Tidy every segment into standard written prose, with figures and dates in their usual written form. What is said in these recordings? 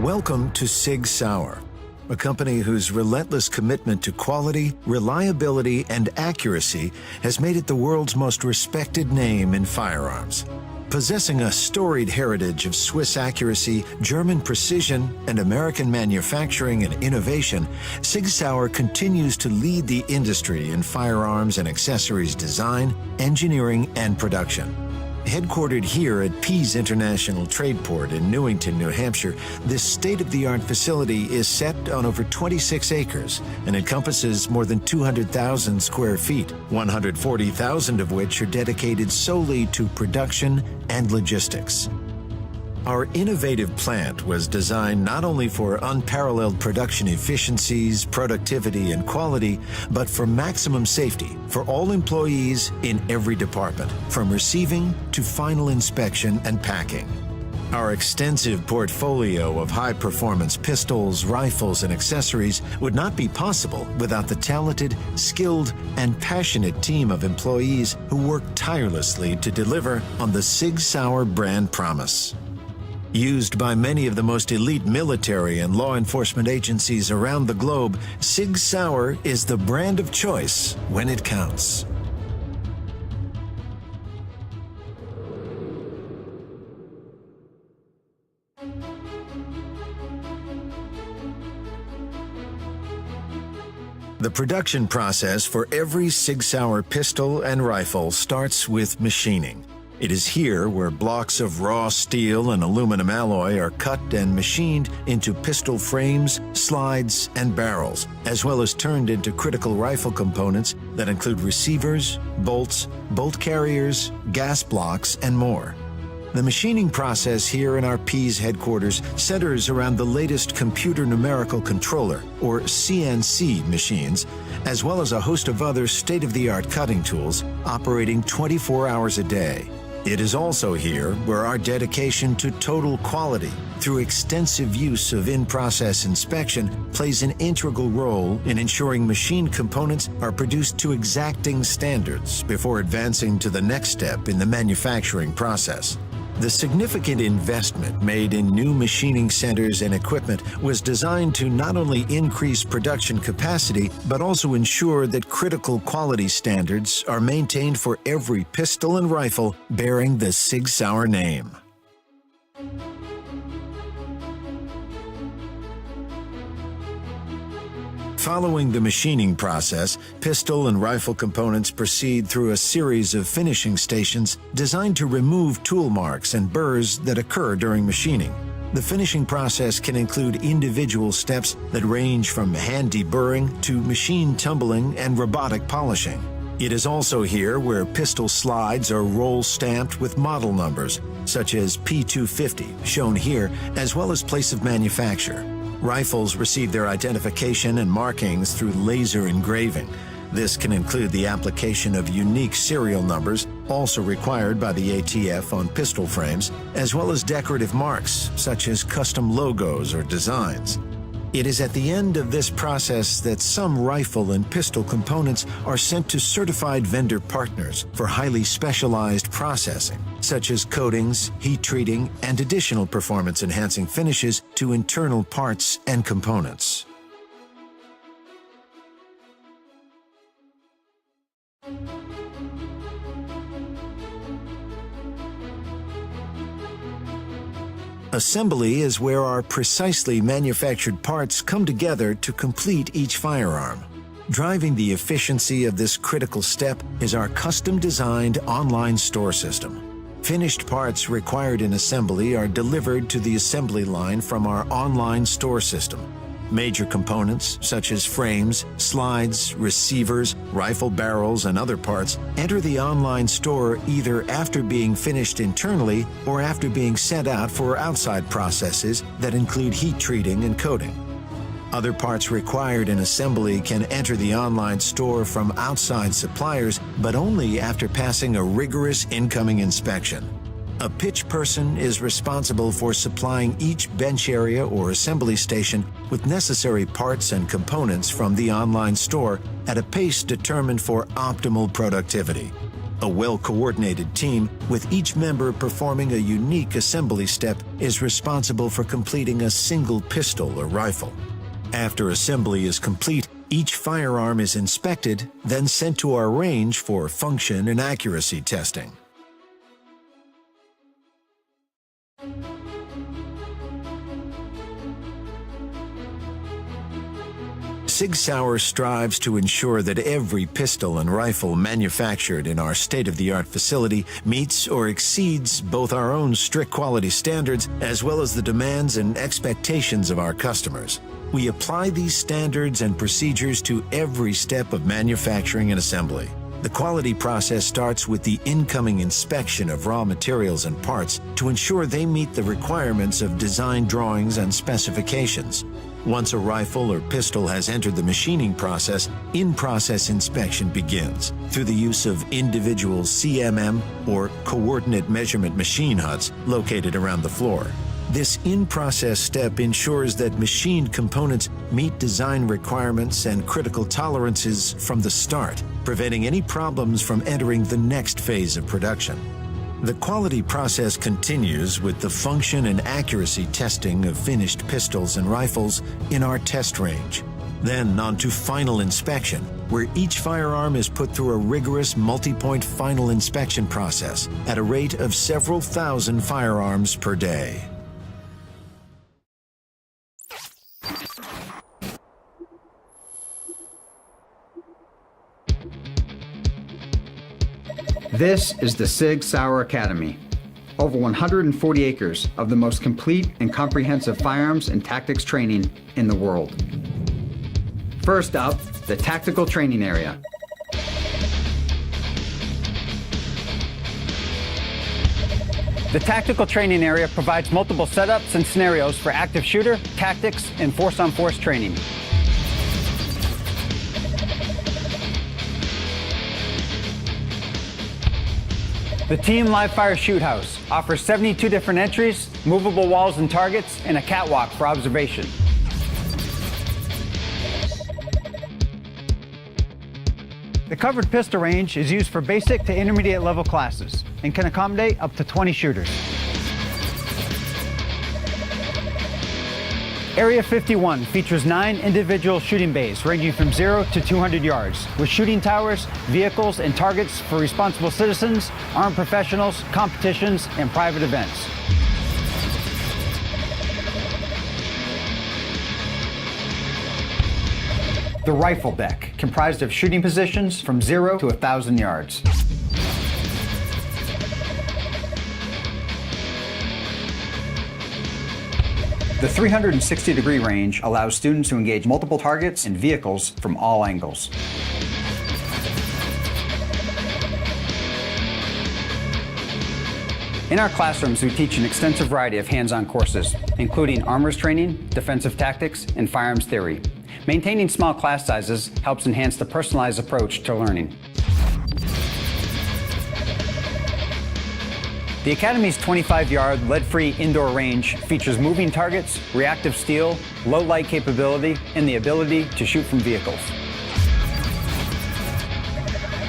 Welcome to SIGSAUER, a company whose relentless commitment to quality, reliability, and accuracy has made it the world's most respected name in firearms. Possessing a storied heritage of Swiss accuracy, German precision, and American manufacturing and innovation, SIGSAUER continues to lead the industry in firearms and accessories design, engineering, and production. Headquartered here at Pease International Trade Port in Newington, New Hampshire, this state-of-the-art facility is set on over 26 acres and encompasses more than 200,000 square feet, 140,000 of which are dedicated solely to production and logistics. Our innovative plant was designed not only for unparalleled production efficiencies, productivity, and quality, but for maximum safety for all employees in every department, from receiving to final inspection and packing. Our extensive portfolio of high-performance pistols, rifles, and accessories would not be possible without the talented, skilled, and passionate team of employees who work tirelessly to deliver on the SIGSAUER brand promise. Used by many of the most elite military and law enforcement agencies around the globe, SIGSAUER is the brand of choice when it counts. The production process for every SIGSAUER pistol and rifle starts with machining. It is here where blocks of raw steel and aluminum alloy are cut and machined into pistol frames, slides, and barrels, as well as turned into critical rifle components that include receivers, bolts, bolt carriers, gas blocks, and more. The machining process here in our Pease headquarters centers around the latest computer numerical controller, or CNC machines, as well as a host of other state-of-the-art cutting tools operating 24 hours a day. It is also here where our dedication to total quality through extensive use of in-process inspection plays an integral role in ensuring machine components are produced to exacting standards before advancing to the next step in the manufacturing process. The significant investment made in new machining centers and equipment was designed to not only increase production capacity, but also ensure that critical quality standards are maintained for every pistol and rifle bearing the SIGSAUER name. Following the machining process, pistol and rifle components proceed through a series of finishing stations designed to remove tool marks and burrs that occur during machining. The finishing process can include individual steps that range from hand deburring to machine tumbling and robotic polishing. It is also here where pistol slides are roll stamped with model numbers, such as P250, shown here, as well as place of manufacture. Rifles receive their identification and markings through laser engraving. This can include the application of unique serial numbers, also required by the ATF on pistol frames, as well as decorative marks, such as custom logos or designs. It is at the end of this process that some rifle and pistol components are sent to certified vendor partners for highly specialized processing, such as coatings, heat treating, and additional performance-enhancing finishes to internal parts and components. Assembly is where our precisely manufactured parts come together to complete each firearm. Driving the efficiency of this critical step is our custom-designed online store system. Finished parts required in assembly are delivered to the assembly line from our online store system. Major components, such as frames, slides, receivers, rifle barrels, and other parts, enter the online store either after being finished internally or after being sent out for outside processes that include heat treating and coating. Other parts required in assembly can enter the online store from outside suppliers, but only after passing a rigorous incoming inspection. A pitch person is responsible for supplying each bench area or assembly station with necessary parts and components from the online store at a pace determined for optimal productivity. A well-coordinated team, with each member performing a unique assembly step, is responsible for completing a single pistol or rifle. After assembly is complete, each firearm is inspected, then sent to our range for function and accuracy testing. SIGSAUER strives to ensure that every pistol and rifle manufactured in our state-of-the-art facility meets or exceeds both our own strict quality standards as well as the demands and expectations of our customers. We apply these standards and procedures to every step of manufacturing and assembly. The quality process starts with the incoming inspection of raw materials and parts to ensure they meet the requirements of design drawings and specifications. Once a rifle or pistol has entered the machining process, in-process inspection begins through the use of individual CMM or coordinate measurement machine huts located around the floor. This in-process step ensures that machined components meet design requirements and critical tolerances from the start, preventing any problems from entering the next phase of production. The quality process continues with the function and accuracy testing of finished pistols and rifles in our test range. Then on to final inspection, where each firearm is put through a rigorous multi-point final inspection process at a rate of several thousand firearms per day. This is the SIGSAUER Academy. Over 140 acres of the most complete and comprehensive firearms and tactics training in the world. First up, the Tactical Training Area. The Tactical Training Area provides multiple setups and scenarios for active shooter, tactics, and force-on-force training. The Team Live Fire Shoot House offers 72 different entries, movable walls and targets, and a catwalk for observation. The covered pistol range is used for basic to intermediate level classes and can accommodate up to 20 shooters. Area 51 features 9 individual shooting bays ranging from 0 to 200 yards, with shooting towers, vehicles, and targets for responsible citizens, armed professionals, competitions, and private events. The rifle deck, comprised of shooting positions from 0 to 1,000 yards. The 360-degree range allows students to engage multiple targets and vehicles from all angles. In our classrooms, we teach an extensive variety of hands-on courses, including armors training, defensive tactics, and firearms theory. Maintaining small class sizes helps enhance the personalized approach to learning. The Academy's 25-yard lead-free indoor range features moving targets, reactive steel, low light capability, and the ability to shoot from vehicles.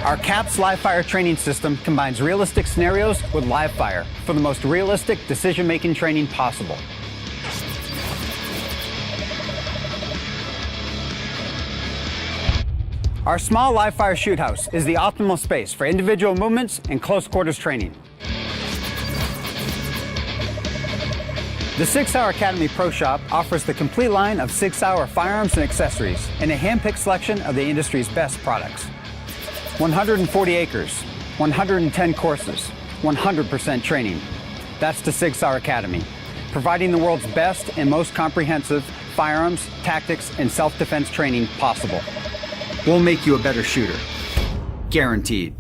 Our CAPS live fire training system combines realistic scenarios with live fire for the most realistic decision-making training possible. Our small live fire shoot house is the optimal space for individual movements and close quarters training. The SIGSAUER Academy Pro Shop offers the complete line of SIGSAUER firearms and accessories and a hand-picked selection of the industry's best products. 140 acres, 110 courses, 100% training. That's the SIGSAUER Academy, providing the world's best and most comprehensive firearms, tactics, and self-defense training possible. We'll make you a better shooter. Guaranteed.